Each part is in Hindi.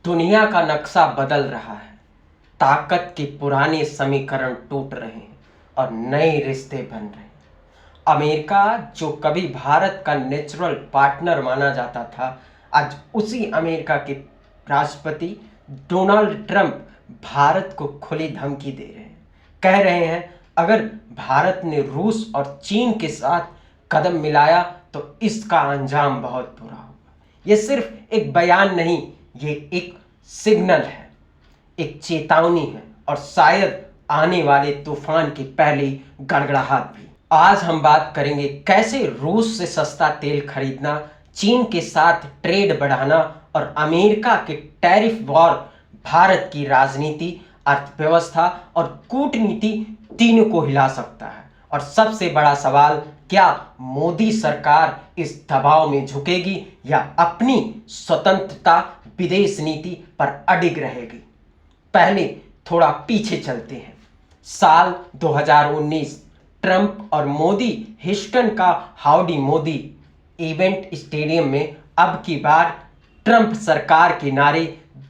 दुनिया का नक्शा बदल रहा है। ताकत के पुराने समीकरण टूट रहे हैं और नए रिश्ते बन रहे हैं। अमेरिका, जो कभी भारत का नेचुरल पार्टनर माना जाता था, आज उसी अमेरिका के राष्ट्रपति डोनाल्ड ट्रंप भारत को खुली धमकी दे रहे हैं। कह रहे हैं, अगर भारत ने रूस और चीन के साथ कदम मिलाया तो इसका अंजाम बहुत बुरा होगा। ये सिर्फ एक बयान नहीं, ये एक सिग्नल है, एक चेतावनी है और शायद आने वाले तूफान की पहली गड़गड़ाहट भी। आज हम बात करेंगे कैसे रूस से सस्ता तेल खरीदना, चीन के साथ ट्रेड बढ़ाना और अमेरिका के टैरिफ वॉर भारत की राजनीति, अर्थव्यवस्था और कूटनीति तीनों को हिला सकता है। और सबसे बड़ा सवाल, क्या मोदी सरकार इस दबाव में झुकेगी या अपनी स्वतंत्रता विदेश नीति पर अडिग रहेगी। पहले थोड़ा पीछे चलते हैं। साल 2019, ट्रंप और मोदी ह्यूस्टन का हाउडी मोदी इवेंट स्टेडियम में। अब की बार ट्रंप सरकार के नारे,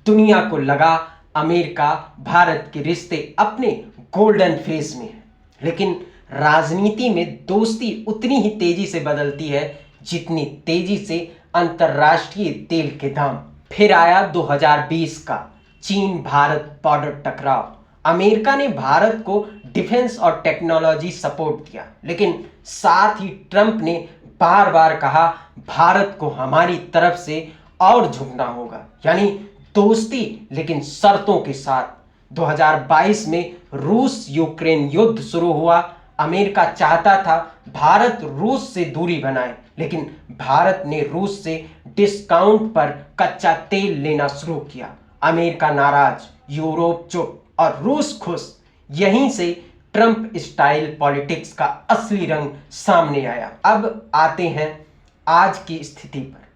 दुनिया को लगा अमेरिका भारत के रिश्ते अपने गोल्डन फेज में है। लेकिन राजनीति में दोस्ती उतनी ही तेजी से बदलती है जितनी तेजी से अंतर्राष्ट्रीय तेल के दाम। फिर आया 2020 का चीन भारत बॉर्डर टकराव। अमेरिका ने भारत को डिफेंस और टेक्नोलॉजी सपोर्ट दिया, लेकिन साथ ही ट्रंप ने बार बार कहा भारत को हमारी तरफ से और झुकना होगा, यानी दोस्ती लेकिन शर्तों के साथ। 2022 में रूस यूक्रेन युद्ध शुरू हुआ। अमेरिका चाहता था भारत रूस से दूरी बनाए, लेकिन भारत ने रूस से डिस्काउंट पर कच्चा तेल लेना शुरू किया। अमेरिका नाराज, यूरोप चुप और रूस खुश। यहीं से ट्रंप स्टाइल पॉलिटिक्स का असली रंग सामने आया। अब आते हैं आज की स्थिति पर।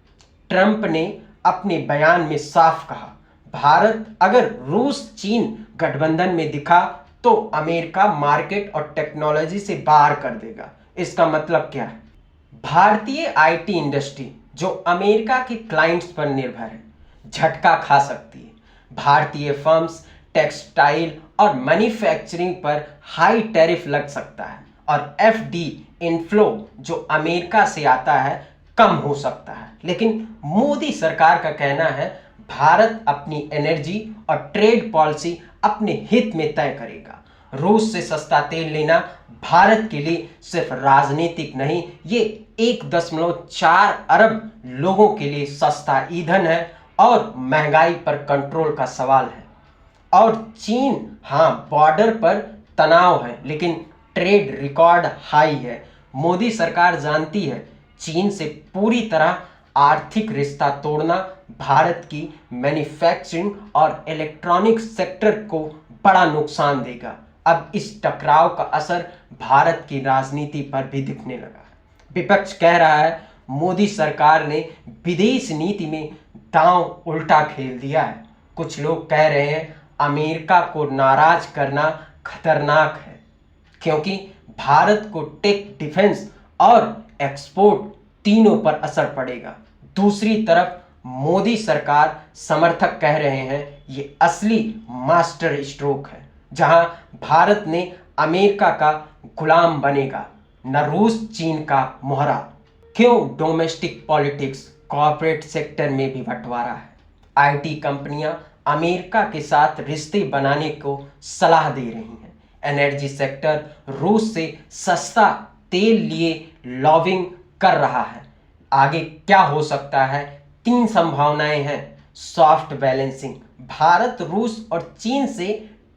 ट्रंप ने अपने बयान में साफ कहा, भारत अगर रूस चीन गठबंधन में दिखा तो अमेरिका मार्केट और टेक्नोलॉजी से बाहर कर देगा। इसका मतलब क्या है? भारतीय आईटी इंडस्ट्री, जो अमेरिका के क्लाइंट्स पर निर्भर है, झटका खा सकती है। भारतीय फर्म्स, टेक्सटाइल और मैन्युफैक्चरिंग पर हाई टैरिफ लग सकता है और एफडी इनफ्लो जो अमेरिका से आता है कम हो सकता है। लेकिन मोदी सरकार का कहना है भारत अपनी एनर्जी और ट्रेड पॉलिसी अपने हित में तय करेगा। रूस से सस्ता तेल लेना भारत के लिए सिर्फ राजनीतिक नहीं, ये 1.4 अरब लोगों के लिए सस्ता ईंधन है और महंगाई पर कंट्रोल का सवाल है। और चीन, हाँ, बॉर्डर पर तनाव है, लेकिन ट्रेड रिकॉर्ड हाई है। मोदी सरकार जानती है चीन से पूरी तरह आर्थिक रिश्ता तोड़ना भारत की मैन्युफैक्चरिंग और इलेक्ट्रॉनिक सेक्टर को बड़ा नुकसान देगा। अब इस टकराव का असर भारत की राजनीति पर भी दिखने लगा है। विपक्ष कह रहा है मोदी सरकार ने विदेश नीति में दांव उल्टा खेल दिया है। कुछ लोग कह रहे हैं अमेरिका को नाराज करना खतरनाक है, क्योंकि भारत को टेक, डिफेंस और एक्सपोर्ट तीनों पर असर पड़ेगा। दूसरी तरफ मोदी सरकार समर्थक कह रहे हैं ये असली मास्टर स्ट्रोक है, जहां भारत ने अमेरिका का गुलाम बनेगा, न रूस चीन का मोहरा। क्यों? डोमेस्टिक पॉलिटिक्स, कॉर्पोरेट सेक्टर में भी बंटवारा है। आईटी कंपनियां अमेरिका के साथ रिश्ते बनाने को सलाह दे रही हैं। एनर्जी सेक्टर रूस से सस्ता तेल लिए लॉबिंग कर रहा है। आगे क्या हो सकता है? 3 संभावनाएं हैं। सॉफ्ट बैलेंसिंग, भारत रूस और चीन से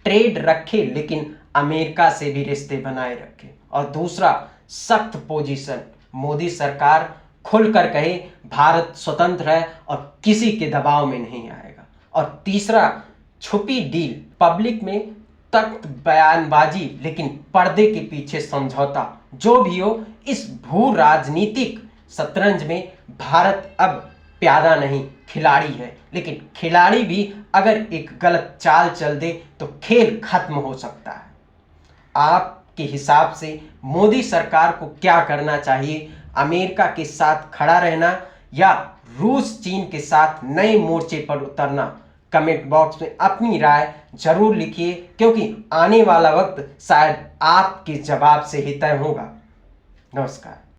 ट्रेड रखे लेकिन अमेरिका से भी रिश्ते बनाए रखे। और दूसरा, सख्त पोजीशन, मोदी सरकार खुलकर कहे भारत स्वतंत्र है और किसी के दबाव में नहीं आएगा। और तीसरा, छुपी डील, पब्लिक में तख्त बयानबाजी लेकिन पर्दे के पीछे समझौता। जो भी हो, इस भू राजनीतिक शतरंज में भारत अब प्यादा नहीं, खिलाड़ी है। लेकिन खिलाड़ी भी अगर एक गलत चाल चल दे तो खेल खत्म हो सकता है। आपके हिसाब से मोदी सरकार को क्या करना चाहिए? अमेरिका के साथ खड़ा रहना या रूस चीन के साथ नए मोर्चे पर उतरना? कमेंट बॉक्स में अपनी राय जरूर लिखिए, क्योंकि आने वाला वक्त शायद आपके जवाब से ही तय होगा। नमस्कार।